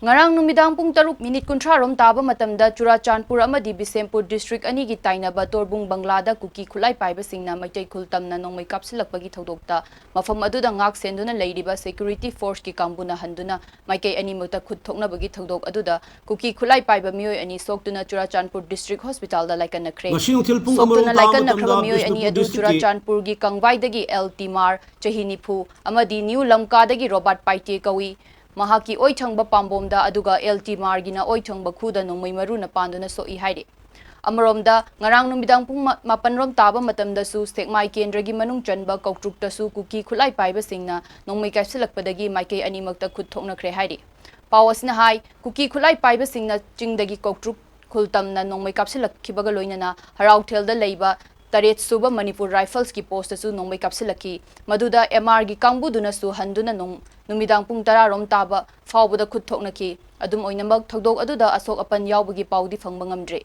Ngarang numidang pung taruk minit kuntra rom taba matamda Churachanpur amadi Bisempur district ani gi tainaba Torbungda Kuki khulai paiba singna maitai khultamna nongmai kapsilakpagi Thoudokta mafam aduda ngak senduna leiriba security force ki kambuna handuna maikai ani muta Khut Thoknabagi Thoudok aduda Kuki khulai paiba mioi ani soktuna Churachanpur Dist.Hospital da laikannakre soktuna laikannakraba mioi ani adu Churachanpur gi kangwaidagi LT chahinipu amadi New Lamkadagi Robert Paite kawi Mahaki oithangba pambomda aduga LT margina oithangba khuda nongmai maruna panduna soi haire amaromda ngarang numidang pung mapanrom taba matamda su stekmai kendragi manung chanba kautrukta su Kuki khulai paiba singna nongmai kaipsilakpadagi maikei animakta Khut thoknakhre haire pawasna hai Kuki khulai paiba singna chingdagi kautruk khultamna nongmai kapsilakhibaga loinana harauthelda leiba Taret Suba Manipur Rifles ki post su nongmai kapsilaki maduda MR gi kangbuduna su handuna numidang pung tara rom taba fawbuda Khut thoknaki adum oinamak Thoudok aduda asok apan yawbagi paudi phangba ngamdre